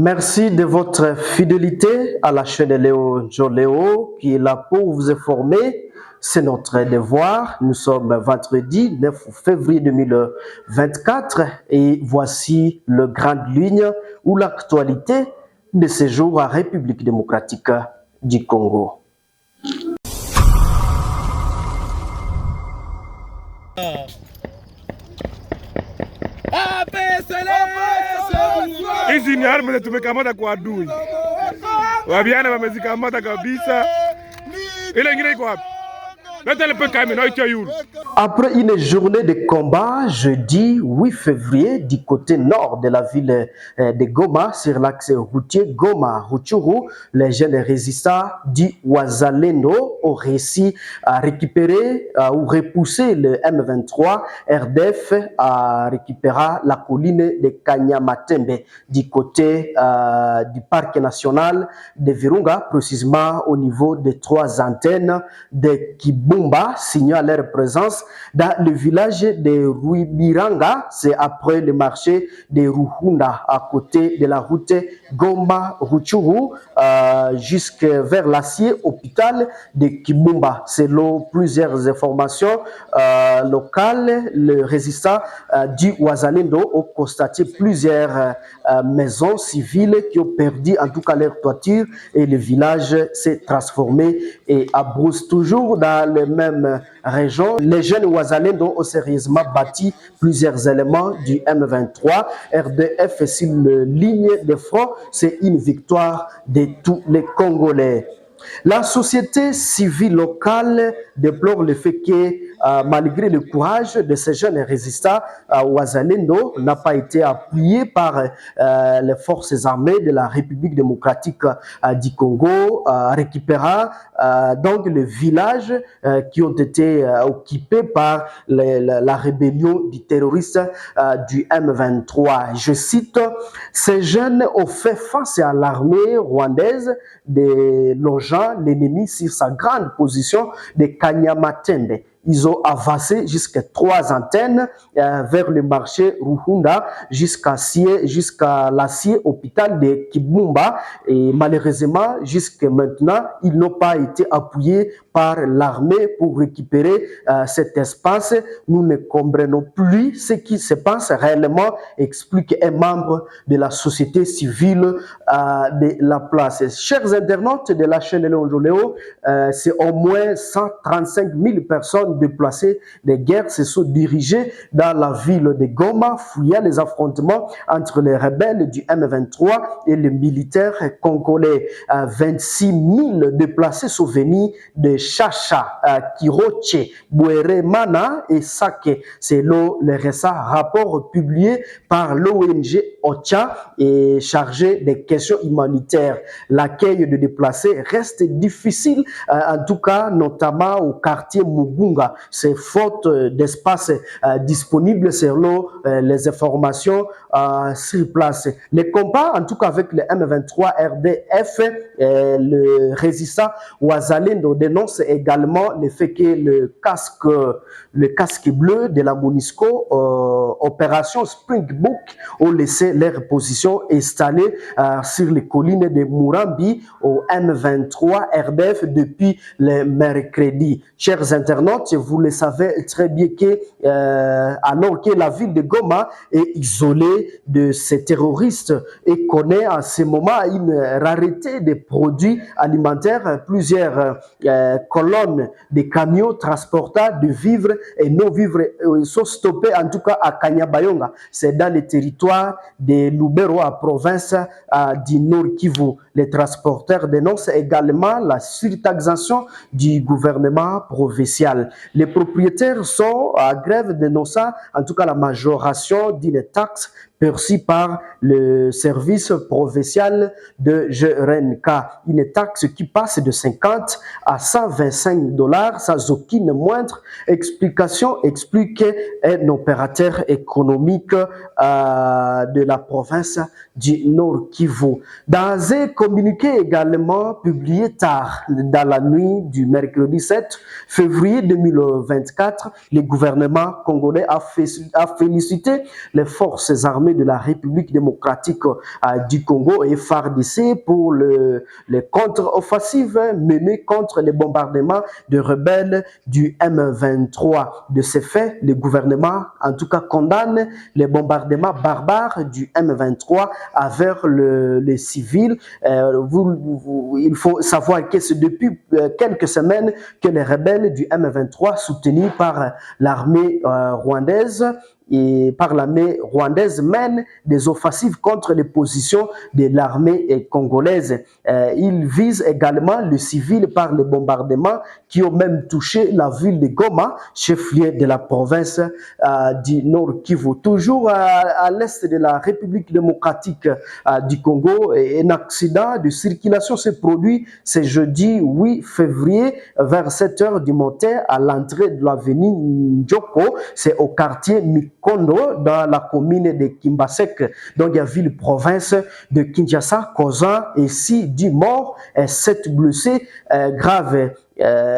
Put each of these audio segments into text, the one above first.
Merci de votre fidélité à la chaîne de Léo Joléo qui est là pour vous informer. C'est notre devoir. Nous sommes vendredi 9 février 2024 et voici le grande ligne ou l'actualité de ce jour à République démocratique du Congo. Hizi ni arma tumekamata kwa adui. Wabiana wamezikamata kabisa. Ile ingine iko wapi? Après une journée de combat, jeudi 8 février, du côté nord de la ville de Goma, sur l'axe routier Goma-Rutshuru, les jeunes résistants du Wazalendo ont réussi à récupérer ou repousser le M23. RDF à récupérer la colline de Kanyamatembe du côté du parc national de Virunga, précisément au niveau des 3 antennes de Kibumba, signant leur présence dans le village de Ruibiranga. C'est après le marché de Ruhunda, à côté de la route Goma-Rutshuru, jusque vers l'acier hôpital de Kibumba. Selon plusieurs informations locales, le résistant du Wazalendo ont constaté plusieurs maisons civiles qui ont perdu en tout cas leur toiture et le village s'est transformé et abrousse toujours dans les mêmes régions. Les jeunes Wazalendo ont sérieusement bâti plusieurs éléments du M23. RDF sur une ligne de front, c'est une victoire de tous les Congolais. La société civile locale déplore le fait que malgré le courage de ces jeunes résistants, Wazalendo n'a pas été appuyé par les forces armées de la République démocratique du Congo, récupérant donc les villages qui ont été occupés par la rébellion du terroriste du M23. Je cite, ces jeunes ont fait face à l'armée rwandaise de longeant l'ennemi sur sa grande position de Kanyamatembe. Ils ont avancé jusqu'à 3 antennes vers le marché Ruhunda jusqu'à l'acier hôpital de Kibumba. Et malheureusement, jusqu'à maintenant, ils n'ont pas été appuyés par l'armée pour récupérer cet espace. Nous ne comprenons plus ce qui se passe réellement, explique un membre de la société civile de la place. Chers internautes de la chaîne Léon Joléo, c'est au moins 135 000 personnes déplacés des guerres se sont dirigés dans la ville de Goma, fuyant les affrontements entre les rebelles du M23 et les militaires congolais. 26 000 déplacés sont venus de Chacha, Kiroche, Bouéré-Mana et Sake, selon les récents rapports publiés par l'ONG OCHA et chargé des questions humanitaires. L'accueil de déplacés reste difficile, en tout cas notamment au quartier Mugunga. C'est faute d'espace disponible selon les informations sur place. Les combats, en tout cas avec le M23 RDF, le résistant Wazalendo dénonce également le fait que le casque bleu de la MONUSCO, opération Springbok, ont laissé leur position installée sur les collines de Murambi au M23 RDF depuis le mercredi. Chers internautes, vous le savez très bien que alors que la ville de Goma est isolée de ces terroristes et connaît en ce moment une rareté de produits alimentaires, plusieurs colonnes de camions transportant de vivres et non-vivres sont stoppés en tout cas à Kanyabayonga. C'est dans le territoire de Lubero, à province du Nord Kivu. Les transporteurs dénoncent également la surtaxation du gouvernement provincial. Les propriétaires sont à grève dénonçant en tout cas la majoration d'une taxe perçue par le service provincial de Jerenka. Une taxe qui passe de 50 à 125 $ sans aucune moindre explication, explique un opérateur économique de la province du Nord Kivu. Dans un communiqué également publié tard dans la nuit du mercredi 7 février 2024, le gouvernement congolais a félicité les forces armées l'armée de la République démocratique du Congo et FARDC pour les contre-offensives menées contre les bombardements de rebelles du M23. De ces faits, le gouvernement, en tout cas, condamne les bombardements barbares du M23 envers les civils. Il faut savoir que c'est depuis quelques semaines que les rebelles du M23, soutenus par l'armée rwandaise, mènent des offensives contre les positions de l'armée congolaise. Ils visent également le civil par les bombardements qui ont même touché la ville de Goma, chef-lieu de la province du Nord Kivu. Toujours à l'est de la République démocratique du Congo, un accident de circulation s'est produit ce jeudi 8 février vers 7 heures du matin à l'entrée de l'avenue Ndjoko. C'est au quartier Mikondo dans la commune de Kimbasek, dans la ville-province de Kinshasa, causant ainsi 10 morts et 7 blessés graves.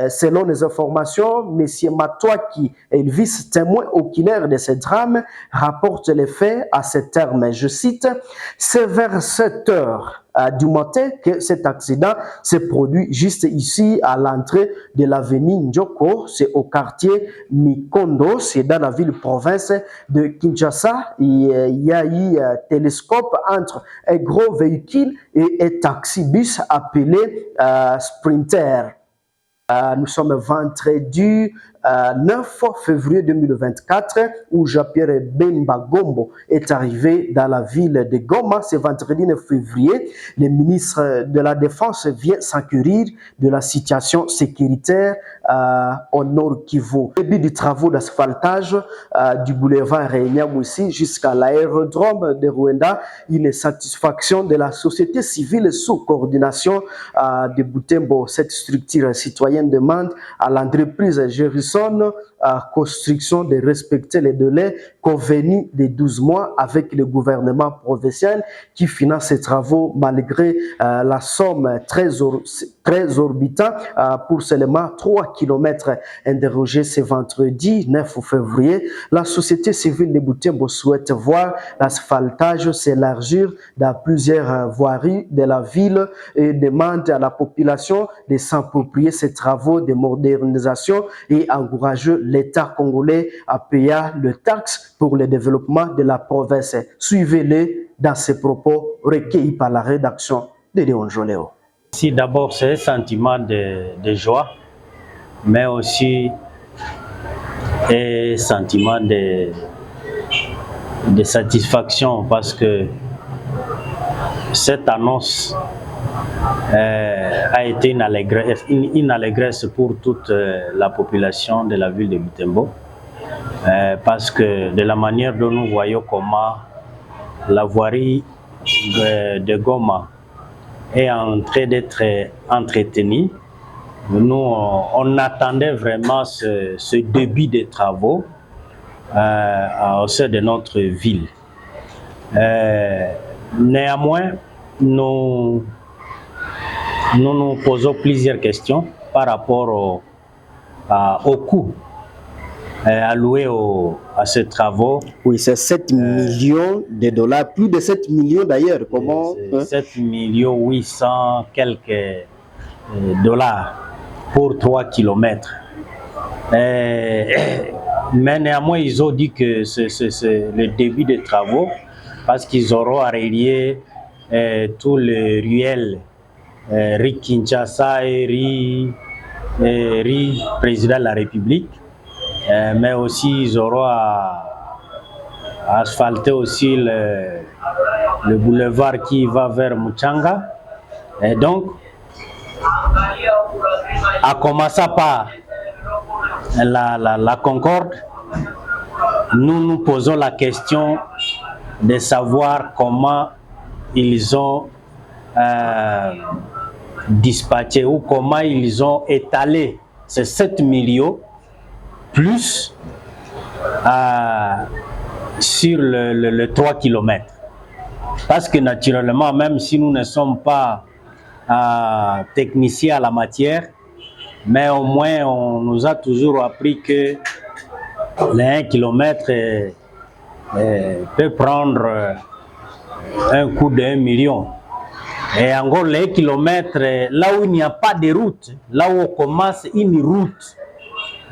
Selon les informations, M. Matouaki Elvis, témoin oculaire de ce drame, rapporte les faits à ces termes. Je cite, « C'est vers 7 heures du matin que cet accident s'est produit juste ici à l'entrée de l'avenue Ndjoko, c'est au quartier Mikondo, c'est dans la ville-province de Kinshasa. Il y a eu un télescope entre un gros véhicule et un taxi-bus appelé Sprinter. Nous sommes vendredi 9 février 2024 où Jean-Pierre Bemba Gombo est arrivé dans la ville de Goma. Ce vendredi 9 février, le ministre de la Défense vient s'enquérir de la situation sécuritaire au Nord Kivu. Début des travaux d'asphaltage du boulevard Renyamwisi jusqu'à l'aérodrome de Rwanda, une satisfaction de la société civile sous coordination de Butembo. Cette structure citoyenne demande à l'entreprise Gérisson Construction de respecter les délais convenus de 12 mois avec le gouvernement provincial qui finance ces travaux malgré la somme très orbitante pour seulement 3 km. Interrogé ce vendredi 9 février, la société civile de Butembo souhaite voir l'asphaltage s'élargir dans plusieurs voiries de la ville et demande à la population de s'approprier ces travaux de modernisation et encourager l'État congolais à payer le taxe pour le développement de la province. Suivez-les dans ces propos recueillis par la rédaction de Léon Joléo. Si d'abord c'est un sentiment de joie, mais aussi un sentiment de satisfaction parce que cette annonce a été une allégresse pour toute la population de la ville de Butembo parce que de la manière dont nous voyons comment la voirie de Goma est en train d'être entretenue, nous on attendait vraiment ce début des travaux au sein de notre ville. Néanmoins, nous nous posons plusieurs questions par rapport au coût alloué à ces travaux. Oui, c'est 7 millions de dollars, plus de 7 millions d'ailleurs. Comment 7 millions 800 quelques dollars pour 3 kilomètres. Mais néanmoins, ils ont dit que c'est le début des travaux parce qu'ils auront à relier tous les ruelles Ri Kinshasa et Ri Président de la République, mais aussi ils auront à asphalter aussi le boulevard qui va vers Muchanga. Et donc, à commencer par la Concorde, nous nous posons la question de savoir comment ils ont dispatché ou comment ils ont étalé ces 7 millions plus sur le 3 km. Parce que naturellement, même si nous ne sommes pas techniciens à la matière, mais au moins on nous a toujours appris que les 1 km peut prendre un coût de 1 million. Et encore les kilomètres, là où il n'y a pas de route, là où on commence une route,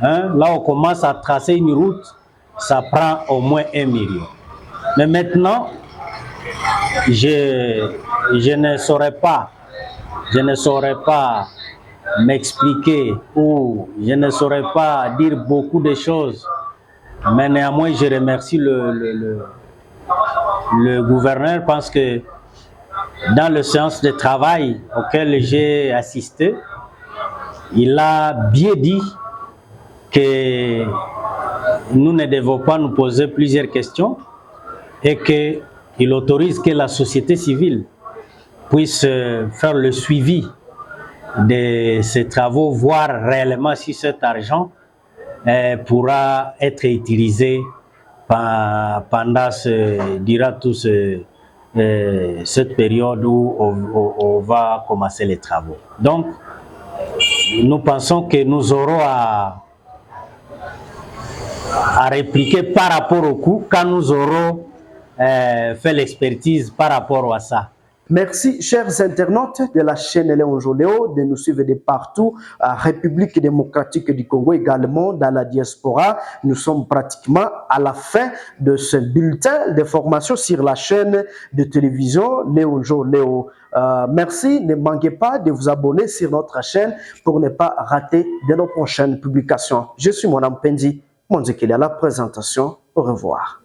hein, là où on commence à tracer une route, ça prend au moins 1 million. Mais maintenant, je ne saurais pas m'expliquer ou je ne saurais pas dire beaucoup de choses. Mais néanmoins, je remercie le gouverneur parce que dans le séance de travail auquel j'ai assisté, il a bien dit que nous ne devons pas nous poser plusieurs questions et qu'il autorise que la société civile puisse faire le suivi de ces travaux, voir réellement si cet argent pourra être utilisé pendant cette période où on va commencer les travaux. Donc, nous pensons que nous aurons à répliquer par rapport au coût quand nous aurons fait l'expertise par rapport à ça. Merci, chers internautes de la chaîne Léon Joléo, de nous suivre de partout, à République démocratique du Congo, également dans la diaspora. Nous sommes pratiquement à la fin de ce bulletin d'information sur la chaîne de télévision Léon Joléo. Merci, ne manquez pas de vous abonner sur notre chaîne pour ne pas rater de nos prochaines publications. Je suis Monam Pendi, Monzekele à la présentation. Au revoir.